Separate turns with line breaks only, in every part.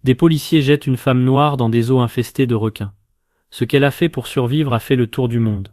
Des policiers jettent une femme noire dans des eaux infestées de requins. Ce qu'elle a fait pour survivre a fait le tour du monde.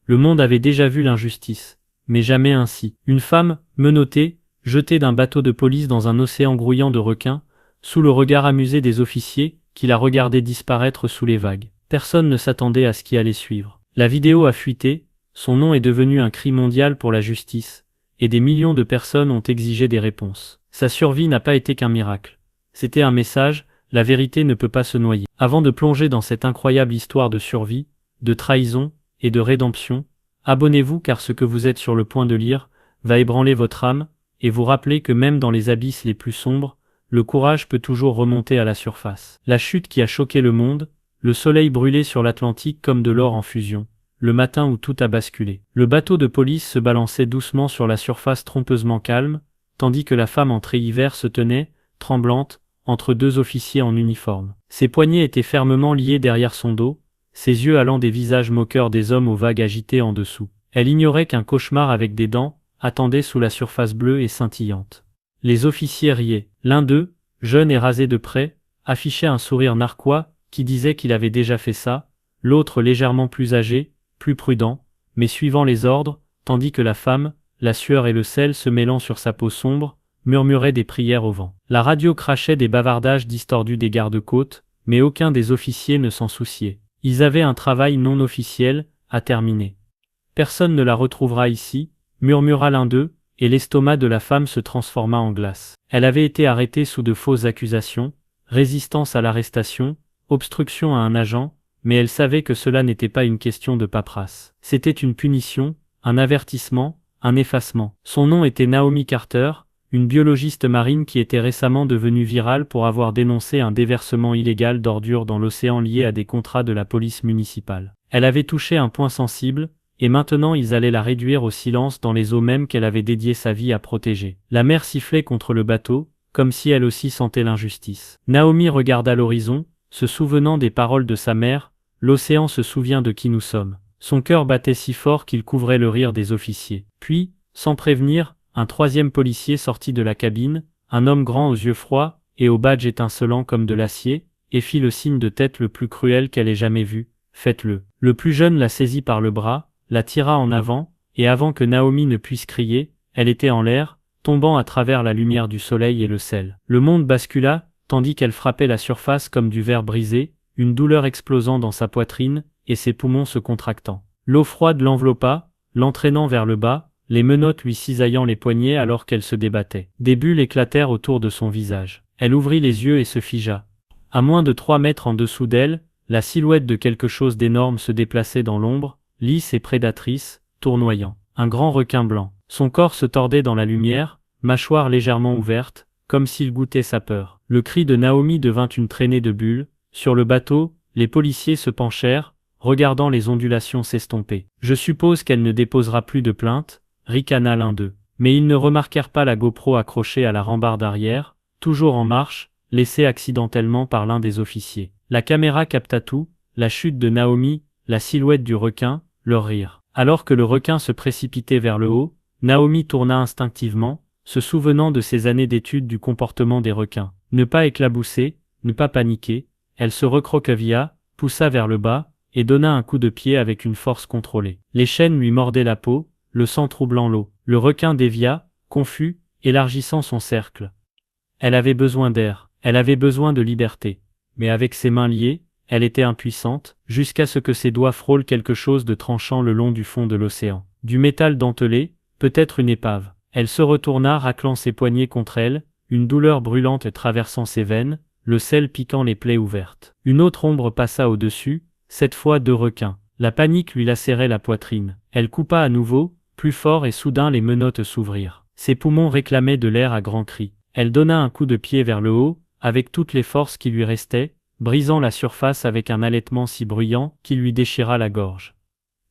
Le monde avait déjà vu l'injustice, mais jamais ainsi. Une femme, menottée, jetée d'un bateau de police dans un océan grouillant de requins, sous le regard amusé des officiers, qui la regardaient disparaître sous les vagues. Personne ne s'attendait à ce qui allait suivre. La vidéo a fuité, son nom est devenu un cri mondial pour la justice, et des millions de personnes ont exigé des réponses. Sa survie n'a pas été qu'un miracle. C'était un message, la vérité ne peut pas se noyer. Avant de plonger dans cette incroyable histoire de survie, de trahison et de rédemption, abonnez-vous car ce que vous êtes sur le point de lire va ébranler votre âme et vous rappeler que même dans les abysses les plus sombres, le courage peut toujours remonter à la surface. La chute qui a choqué le monde, le soleil brûlé sur l'Atlantique comme de l'or en fusion, le matin où tout a basculé. Le bateau de police se balançait doucement sur la surface trompeusement calme, tandis que la femme en treillis vert se tenait, tremblante, entre deux officiers en uniforme. Ses poignets étaient fermement liés derrière son dos, ses yeux allant des visages moqueurs des hommes aux vagues agitées en dessous. Elle ignorait qu'un cauchemar avec des dents attendait sous la surface bleue et scintillante. Les officiers riaient. L'un d'eux, jeune et rasé de près, affichait un sourire narquois qui disait qu'il avait déjà fait ça, l'autre légèrement plus âgé, plus prudent, mais suivant les ordres, tandis que la femme, la sueur et le sel se mêlant sur sa peau sombre, murmurait des prières au vent. La radio crachait des bavardages distordus des gardes-côtes, mais aucun des officiers ne s'en souciait. Ils avaient un travail non officiel à terminer. Personne ne la retrouvera ici, murmura l'un d'eux, et l'estomac de la femme se transforma en glace. Elle avait été arrêtée sous de fausses accusations, résistance à l'arrestation, obstruction à un agent, mais elle savait que cela n'était pas une question de paperasse. C'était une punition, un avertissement, un effacement. Son nom était Naomi Carter, une biologiste marine qui était récemment devenue virale pour avoir dénoncé un déversement illégal d'ordures dans l'océan lié à des contrats de la police municipale. Elle avait touché un point sensible, et maintenant ils allaient la réduire au silence dans les eaux mêmes qu'elle avait dédié sa vie à protéger. La mer sifflait contre le bateau, comme si elle aussi sentait l'injustice. Naomi regarda l'horizon, se souvenant des paroles de sa mère, « L'océan se souvient de qui nous sommes ». Son cœur battait si fort qu'il couvrait le rire des officiers. Puis, sans prévenir, un troisième policier sortit de la cabine, un homme grand aux yeux froids et au badge étincelant comme de l'acier, et fit le signe de tête le plus cruel qu'elle ait jamais vu, « Faites-le ». Le plus jeune la saisit par le bras, la tira en avant, et avant que Naomi ne puisse crier, elle était en l'air, tombant à travers la lumière du soleil et le sel. Le monde bascula, tandis qu'elle frappait la surface comme du verre brisé, une douleur explosant dans sa poitrine, et ses poumons se contractant. L'eau froide l'enveloppa, l'entraînant vers le bas, les menottes lui cisaillant les poignets alors qu'elle se débattait. Des bulles éclatèrent autour de son visage. Elle ouvrit les yeux et se figea. À moins de 3 mètres en dessous d'elle, la silhouette de quelque chose d'énorme se déplaçait dans l'ombre, lisse et prédatrice, tournoyant. Un grand requin blanc. Son corps se tordait dans la lumière, mâchoire légèrement ouverte, comme s'il goûtait sa peur. Le cri de Naomi devint une traînée de bulles. Sur le bateau, les policiers se penchèrent, regardant les ondulations s'estomper. « Je suppose qu'elle ne déposera plus de plainte », ricana l'un d'eux. Mais ils ne remarquèrent pas la GoPro accrochée à la rambarde arrière, toujours en marche, laissée accidentellement par l'un des officiers. La caméra capta tout, la chute de Naomi, la silhouette du requin, leur rire. Alors que le requin se précipitait vers le haut, Naomi tourna instinctivement, se souvenant de ses années d'études du comportement des requins. Ne pas éclabousser, ne pas paniquer, elle se recroquevilla, poussa vers le bas, et donna un coup de pied avec une force contrôlée. Les chaînes lui mordaient la peau, le sang troublant l'eau. Le requin dévia, confus, élargissant son cercle. Elle avait besoin d'air, elle avait besoin de liberté. Mais avec ses mains liées, elle était impuissante, jusqu'à ce que ses doigts frôlent quelque chose de tranchant le long du fond de l'océan. Du métal dentelé, peut-être une épave. Elle se retourna raclant ses poignets contre elle, une douleur brûlante traversant ses veines, le sel piquant les plaies ouvertes. Une autre ombre passa au-dessus, cette fois 2 requins. La panique lui lacérait la poitrine. Elle coupa à nouveau, plus fort et soudain les menottes s'ouvrirent. Ses poumons réclamaient de l'air à grands cris. Elle donna un coup de pied vers le haut, avec toutes les forces qui lui restaient, brisant la surface avec un halètement si bruyant qu'il lui déchira la gorge.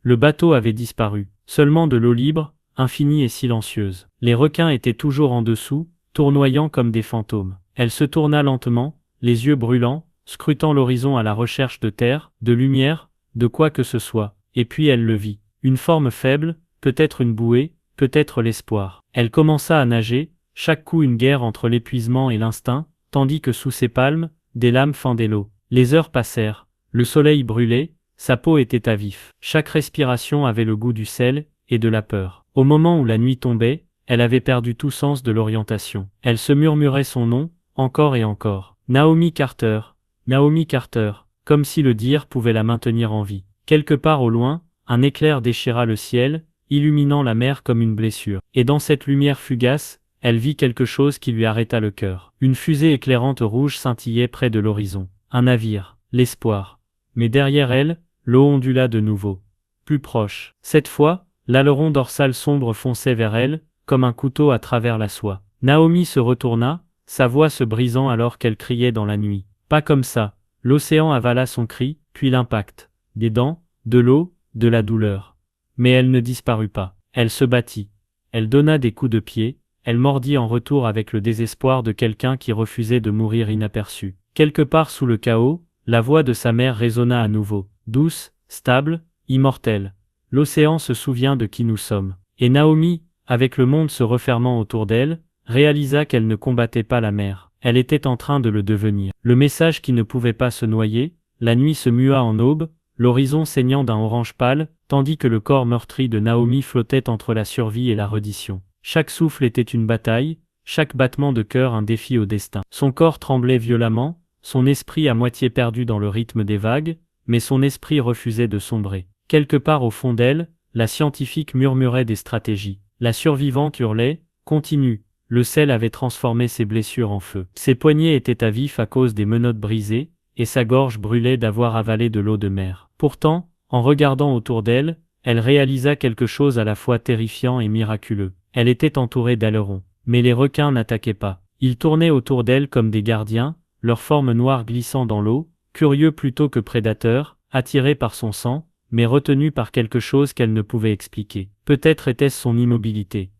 Le bateau avait disparu. Seulement de l'eau libre, infinie et silencieuse. Les requins étaient toujours en dessous, tournoyant comme des fantômes. Elle se tourna lentement, les yeux brûlants, scrutant l'horizon à la recherche de terre, de lumière, de quoi que ce soit. Et puis elle le vit. Une forme faible, peut-être une bouée, peut-être l'espoir. Elle commença à nager, chaque coup une guerre entre l'épuisement et l'instinct, tandis que sous ses palmes, des lames fendaient l'eau. Les heures passèrent, le soleil brûlait, sa peau était à vif. Chaque respiration avait le goût du sel et de la peur. Au moment où la nuit tombait, elle avait perdu tout sens de l'orientation. Elle se murmurait son nom, encore et encore. Naomi Carter, Naomi Carter, comme si le dire pouvait la maintenir en vie. Quelque part au loin, un éclair déchira le ciel, illuminant la mer comme une blessure. Et dans cette lumière fugace, elle vit quelque chose qui lui arrêta le cœur. Une fusée éclairante rouge scintillait près de l'horizon. Un navire, l'espoir. Mais derrière elle, l'eau ondula de nouveau. Plus proche. Cette fois, l'aileron dorsal sombre fonçait vers elle, comme un couteau à travers la soie. Naomi se retourna, sa voix se brisant alors qu'elle criait dans la nuit. Pas comme ça. L'océan avala son cri, puis l'impact. Des dents, de l'eau, de la douleur. Mais elle ne disparut pas. Elle se battit. Elle donna des coups de pied, elle mordit en retour avec le désespoir de quelqu'un qui refusait de mourir inaperçu. Quelque part sous le chaos, la voix de sa mère résonna à nouveau. Douce, stable, immortelle. L'océan se souvient de qui nous sommes. Et Naomi, avec le monde se refermant autour d'elle, réalisa qu'elle ne combattait pas la mer. Elle était en train de le devenir. Le message qui ne pouvait pas se noyer, la nuit se mua en aube, l'horizon saignant d'un orange pâle, tandis que le corps meurtri de Naomi flottait entre la survie et la reddition. Chaque souffle était une bataille, chaque battement de cœur un défi au destin. Son corps tremblait violemment, son esprit à moitié perdu dans le rythme des vagues, mais son esprit refusait de sombrer. Quelque part au fond d'elle, la scientifique murmurait des stratégies. La survivante hurlait « Continue ». Le sel avait transformé ses blessures en feu. Ses poignets étaient à vif à cause des menottes brisées, et sa gorge brûlait d'avoir avalé de l'eau de mer. Pourtant, en regardant autour d'elle, elle réalisa quelque chose à la fois terrifiant et miraculeux. Elle était entourée d'ailerons. Mais les requins n'attaquaient pas. Ils tournaient autour d'elle comme des gardiens, leurs formes noires glissant dans l'eau, curieux plutôt que prédateurs, attirés par son sang, mais retenus par quelque chose qu'elle ne pouvait expliquer. Peut-être était-ce son immobilité.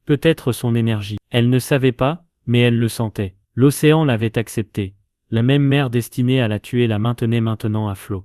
Peut-être son énergie. Elle ne savait pas, mais elle le sentait. L'océan l'avait acceptée. La même mer destinée à la tuer la maintenait maintenant à flot.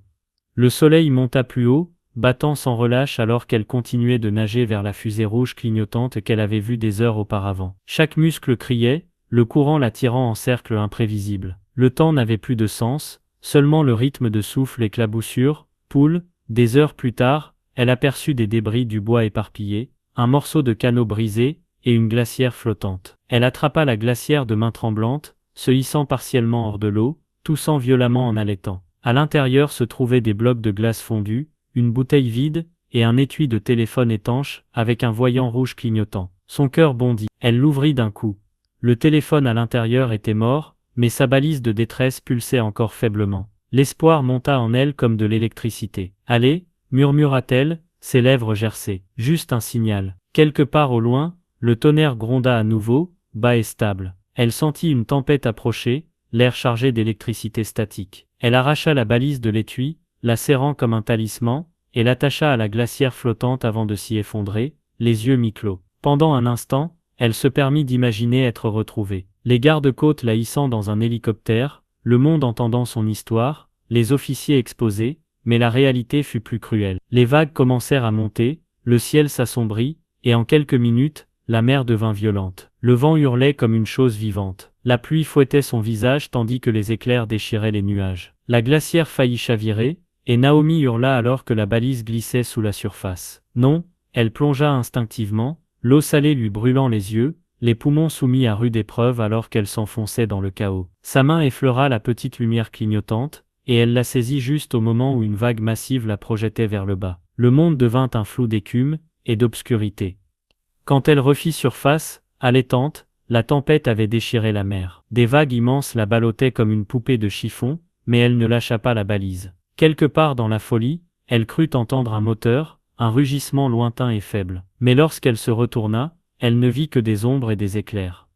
Le soleil monta plus haut, battant sans relâche alors qu'elle continuait de nager vers la fusée rouge clignotante qu'elle avait vue des heures auparavant. Chaque muscle criait, le courant la tirant en cercle imprévisible. Le temps n'avait plus de sens, seulement le rythme de souffle éclaboussure, poule. Des heures plus tard, elle aperçut des débris du bois éparpillés, un morceau de canot brisé, et une glacière flottante. Elle attrapa la glacière de main tremblante, se hissant partiellement hors de l'eau, toussant violemment en halètant. À l'intérieur se trouvaient des blocs de glace fondue, une bouteille vide, et un étui de téléphone étanche, avec un voyant rouge clignotant. Son cœur bondit. Elle l'ouvrit d'un coup. Le téléphone à l'intérieur était mort, mais sa balise de détresse pulsait encore faiblement. L'espoir monta en elle comme de l'électricité. « Allez » murmura-t-elle, ses lèvres gercées. Juste un signal. Quelque part au loin, le tonnerre gronda à nouveau, bas et stable. Elle sentit une tempête approcher, l'air chargé d'électricité statique. Elle arracha la balise de l'étui, la serrant comme un talisman, et l'attacha à la glacière flottante avant de s'y effondrer, les yeux mi-clos. Pendant un instant, elle se permit d'imaginer être retrouvée. Les gardes-côtes la hissant dans un hélicoptère, le monde entendant son histoire, les officiers exposés, mais la réalité fut plus cruelle. Les vagues commencèrent à monter, le ciel s'assombrit, et en quelques minutes, la mer devint violente. Le vent hurlait comme une chose vivante. La pluie fouettait son visage tandis que les éclairs déchiraient les nuages. La glacière faillit chavirer, et Naomi hurla alors que la balise glissait sous la surface. Non, elle plongea instinctivement, l'eau salée lui brûlant les yeux, les poumons soumis à rude épreuve alors qu'elle s'enfonçait dans le chaos. Sa main effleura la petite lumière clignotante, et elle la saisit juste au moment où une vague massive la projetait vers le bas. Le monde devint un flou d'écume et d'obscurité. Quand elle refit surface, allaitante, la tempête avait déchiré la mer. Des vagues immenses la ballottaient comme une poupée de chiffon, mais elle ne lâcha pas la balise. Quelque part dans la folie, elle crut entendre un moteur, un rugissement lointain et faible. Mais lorsqu'elle se retourna, elle ne vit que des ombres et des éclairs.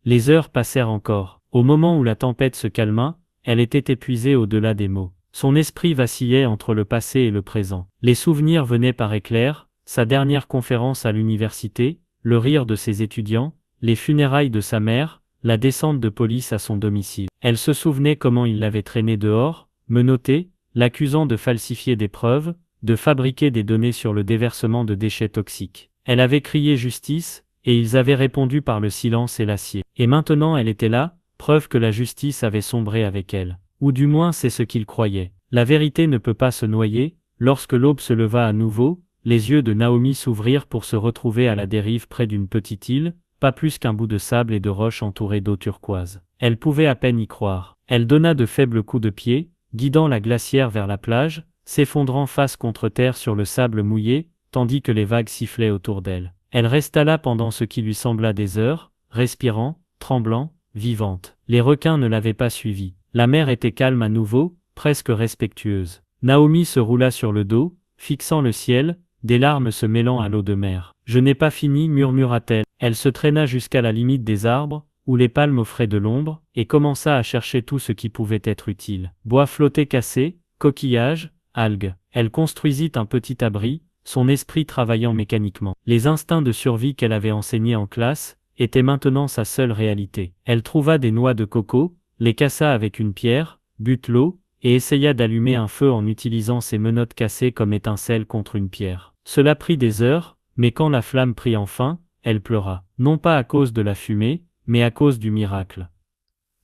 Les heures passèrent encore. Au moment où la tempête se calma, elle était épuisée au-delà des mots. Son esprit vacillait entre le passé et le présent. Les souvenirs venaient par éclairs, sa dernière conférence à l'université, le rire de ses étudiants, les funérailles de sa mère, la descente de police à son domicile. Elle se souvenait comment il l'avait traînée dehors, menottée, l'accusant de falsifier des preuves, de fabriquer des données sur le déversement de déchets toxiques. Elle avait crié justice, et ils avaient répondu par le silence et l'acier. Et maintenant elle était là, preuve que la justice avait sombré avec elle. Ou du moins c'est ce qu'il croyait. La vérité ne peut pas se noyer. Lorsque l'aube se leva à nouveau, les yeux de Naomi s'ouvrirent pour se retrouver à la dérive près d'une petite île, pas plus qu'un bout de sable et de roches entouré d'eau turquoise. Elle pouvait à peine y croire. Elle donna de faibles coups de pied, guidant la glacière vers la plage, s'effondrant face contre terre sur le sable mouillé, tandis que les vagues sifflaient autour d'elle. Elle resta là pendant ce qui lui sembla des heures, respirant, tremblant, vivante. Les requins ne l'avaient pas suivie. La mer était calme à nouveau, presque respectueuse. Naomi se roula sur le dos, fixant le ciel, des larmes se mêlant à l'eau de mer. « Je n'ai pas fini » murmura-t-elle. Elle se traîna jusqu'à la limite des arbres, où les palmes offraient de l'ombre, et commença à chercher tout ce qui pouvait être utile. Bois flotté cassé, coquillages, algues. Elle construisit un petit abri, son esprit travaillant mécaniquement. Les instincts de survie qu'elle avait enseignés en classe étaient maintenant sa seule réalité. Elle trouva des noix de coco, les cassa avec une pierre, but l'eau, et essaya d'allumer un feu en utilisant ses menottes cassées comme étincelles contre une pierre. Cela prit des heures, mais quand la flamme prit enfin, elle pleura. Non pas à cause de la fumée, mais à cause du miracle.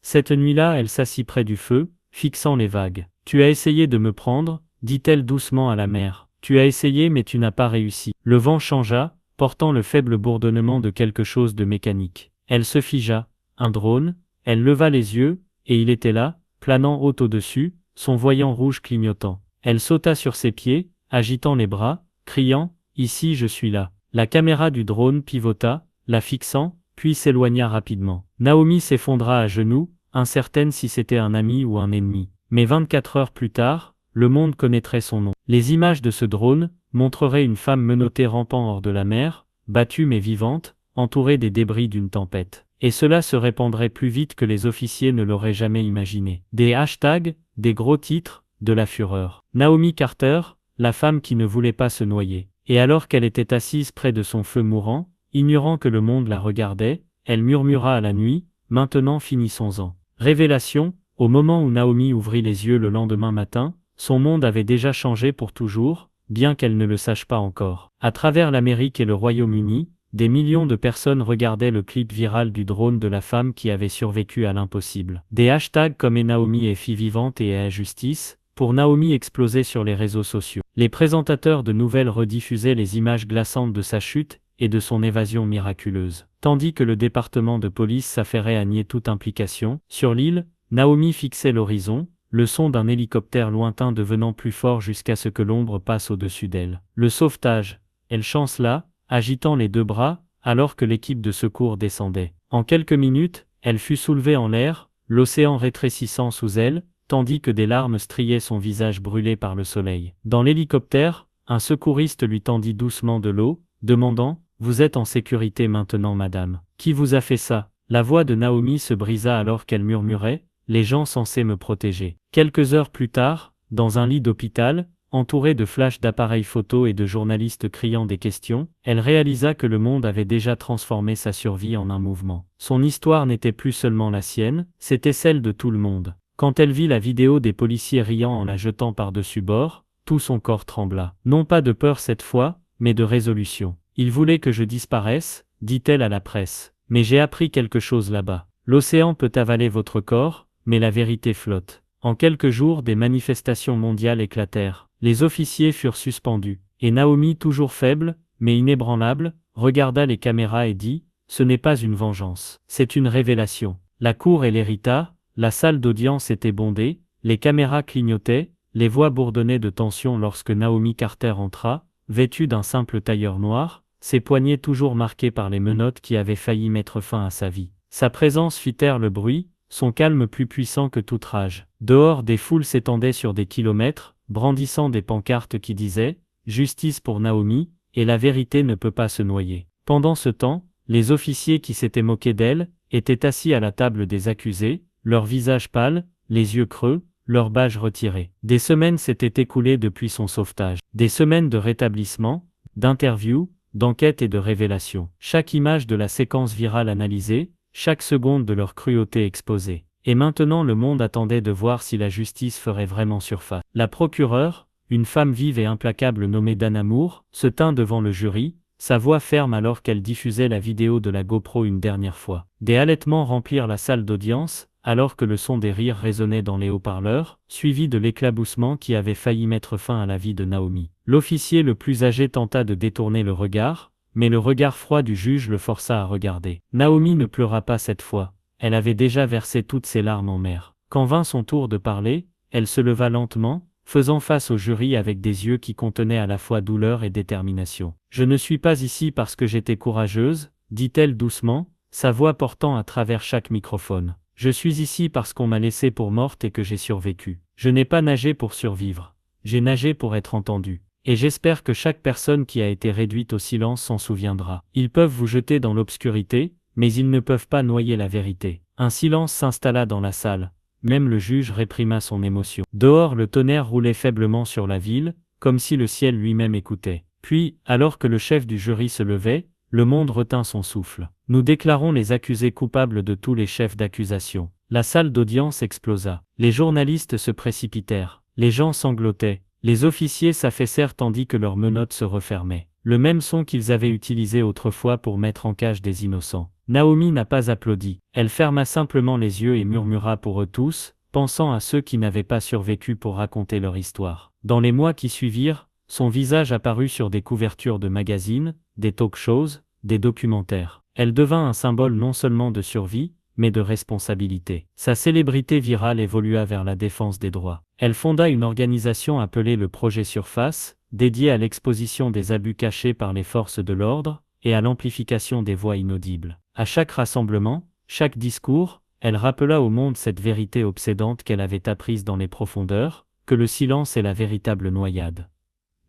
Cette nuit-là, elle s'assit près du feu, fixant les vagues. « Tu as essayé de me prendre » dit-elle doucement à la mer. « Tu as essayé mais tu n'as pas réussi. » Le vent changea, portant le faible bourdonnement de quelque chose de mécanique. Elle se figea. Un drone. Elle leva les yeux, et il était là, planant haut au-dessus, son voyant rouge clignotant. Elle sauta sur ses pieds, agitant les bras, criant « Ici je suis là ». La caméra du drone pivota, la fixant, puis s'éloigna rapidement. Naomi s'effondra à genoux, incertaine si c'était un ami ou un ennemi. Mais 24 heures plus tard, le monde connaîtrait son nom. Les images de ce drone montreraient une femme menottée rampant hors de la mer, battue mais vivante, entourée des débris d'une tempête. Et cela se répandrait plus vite que les officiers ne l'auraient jamais imaginé. Des hashtags, des gros titres, de la fureur. Naomi Carter, la femme qui ne voulait pas se noyer. Et alors qu'elle était assise près de son feu mourant, ignorant que le monde la regardait, elle murmura à la nuit, « Maintenant finissons-en ». Révélation, au moment où Naomi ouvrit les yeux le lendemain matin, son monde avait déjà changé pour toujours, bien qu'elle ne le sache pas encore. À travers l'Amérique et le Royaume-Uni, des millions de personnes regardaient le clip viral du drone de la femme qui avait survécu à l'impossible. Des hashtags comme « Naomi est fille vivante » et « à justice » pour Naomi explosaient sur les réseaux sociaux. Les présentateurs de nouvelles rediffusaient les images glaçantes de sa chute et de son évasion miraculeuse. Tandis que le département de police s'affairait à nier toute implication, sur l'île, Naomi fixait l'horizon, le son d'un hélicoptère lointain devenant plus fort jusqu'à ce que l'ombre passe au-dessus d'elle. Le sauvetage. Elle chancela, agitant les deux bras, alors que l'équipe de secours descendait. En quelques minutes, elle fut soulevée en l'air, l'océan rétrécissant sous elle, tandis que des larmes striaient son visage brûlé par le soleil. Dans l'hélicoptère, un secouriste lui tendit doucement de l'eau, demandant « Vous êtes en sécurité maintenant, madame. Qui vous a fait ça ?» La voix de Naomi se brisa alors qu'elle murmurait « Les gens censés me protéger. » Quelques heures plus tard, dans un lit d'hôpital, entourée de flashs d'appareils photo et de journalistes criant des questions, elle réalisa que le monde avait déjà transformé sa survie en un mouvement. Son histoire n'était plus seulement la sienne, c'était celle de tout le monde. Quand elle vit la vidéo des policiers riant en la jetant par-dessus bord, tout son corps trembla. Non pas de peur cette fois, mais de résolution. « Ils voulaient que je disparaisse », dit-elle à la presse. « Mais j'ai appris quelque chose là-bas. L'océan peut avaler votre corps, mais la vérité flotte. » En quelques jours, des manifestations mondiales éclatèrent. Les officiers furent suspendus. Et Naomi, toujours faible, mais inébranlable, regarda les caméras et dit « Ce n'est pas une vengeance. C'est une révélation. » La cour et l'hérita, la salle d'audience était bondée, les caméras clignotaient, les voix bourdonnaient de tension lorsque Naomi Carter entra, vêtue d'un simple tailleur noir, ses poignets toujours marqués par les menottes qui avaient failli mettre fin à sa vie. Sa présence fit taire le bruit, son calme plus puissant que toute rage. Dehors, des foules s'étendaient sur des kilomètres, brandissant des pancartes qui disaient « Justice pour Naomi, et la vérité ne peut pas se noyer ». Pendant ce temps, les officiers qui s'étaient moqués d'elle étaient assis à la table des accusés, leurs visages pâles, les yeux creux, leurs badges retirés. Des semaines s'étaient écoulées depuis son sauvetage. Des semaines de rétablissement, d'interviews, d'enquêtes et de révélations. Chaque image de la séquence virale analysée, chaque seconde de leur cruauté exposée. Et maintenant le monde attendait de voir si la justice ferait vraiment surface. La procureure, une femme vive et implacable nommée Dana Moore, se tint devant le jury, sa voix ferme alors qu'elle diffusait la vidéo de la GoPro une dernière fois. Des halètements remplirent la salle d'audience, alors que le son des rires résonnait dans les haut-parleurs, suivi de l'éclaboussement qui avait failli mettre fin à la vie de Naomi. L'officier le plus âgé tenta de détourner le regard, mais le regard froid du juge le força à regarder. Naomi ne pleura pas cette fois, elle avait déjà versé toutes ses larmes en mer. Quand vint son tour de parler, elle se leva lentement, faisant face au jury avec des yeux qui contenaient à la fois douleur et détermination. « Je ne suis pas ici parce que j'étais courageuse, » dit-elle doucement, sa voix portant à travers chaque microphone. « Je suis ici parce qu'on m'a laissée pour morte et que j'ai survécu. Je n'ai pas nagé pour survivre. J'ai nagé pour être entendue. Et j'espère que chaque personne qui a été réduite au silence s'en souviendra. Ils peuvent vous jeter dans l'obscurité, mais ils ne peuvent pas noyer la vérité. » Un silence s'installa dans la salle. Même le juge réprima son émotion. Dehors, le tonnerre roulait faiblement sur la ville, comme si le ciel lui-même écoutait. Puis, alors que le chef du jury se levait, le monde retint son souffle. « Nous déclarons les accusés coupables de tous les chefs d'accusation. » La salle d'audience explosa. Les journalistes se précipitèrent. Les gens sanglotaient. Les officiers s'affaissèrent tandis que leurs menottes se refermaient. Le même son qu'ils avaient utilisé autrefois pour mettre en cage des innocents. Naomi n'a pas applaudi. Elle ferma simplement les yeux et murmura pour eux tous, pensant à ceux qui n'avaient pas survécu pour raconter leur histoire. Dans les mois qui suivirent, son visage apparut sur des couvertures de magazines, des talk-shows, des documentaires. Elle devint un symbole non seulement de survie, mais de responsabilité. Sa célébrité virale évolua vers la défense des droits. Elle fonda une organisation appelée le Projet Surface, dédiée à l'exposition des abus cachés par les forces de l'ordre et à l'amplification des voix inaudibles. À chaque rassemblement, chaque discours, elle rappela au monde cette vérité obsédante qu'elle avait apprise dans les profondeurs, que le silence est la véritable noyade.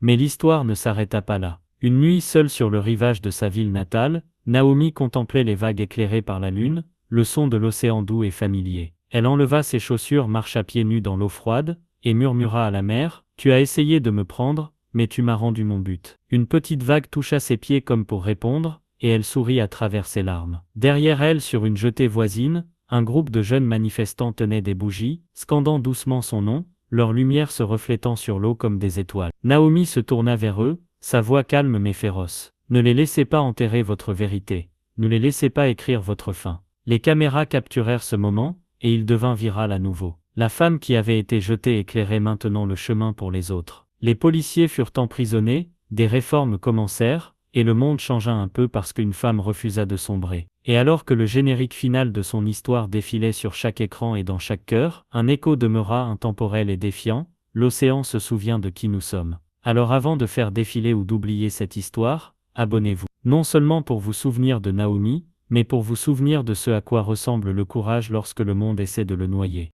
Mais l'histoire ne s'arrêta pas là. Une nuit seule sur le rivage de sa ville natale, Naomi contemplait les vagues éclairées par la lune, le son de l'océan doux et familier. Elle enleva ses chaussures, marcha pieds nus dans l'eau froide, et murmura à la mer, « Tu as essayé de me prendre, mais tu m'as rendu mon but. » Une petite vague toucha ses pieds comme pour répondre, et elle sourit à travers ses larmes. Derrière elle, sur une jetée voisine, un groupe de jeunes manifestants tenait des bougies, scandant doucement son nom, leur lumière se reflétant sur l'eau comme des étoiles. Naomi se tourna vers eux, sa voix calme mais féroce. « Ne les laissez pas enterrer votre vérité. Ne les laissez pas écrire votre fin. » Les caméras capturèrent ce moment, et il devint viral à nouveau. La femme qui avait été jetée éclairait maintenant le chemin pour les autres. Les policiers furent emprisonnés, des réformes commencèrent, et le monde changea un peu parce qu'une femme refusa de sombrer. Et alors que le générique final de son histoire défilait sur chaque écran et dans chaque cœur, un écho demeura intemporel et défiant, l'océan se souvient de qui nous sommes. Alors avant de faire défiler ou d'oublier cette histoire, abonnez-vous. Non seulement pour vous souvenir de Naomi, mais pour vous souvenir de ce à quoi ressemble le courage lorsque le monde essaie de le noyer.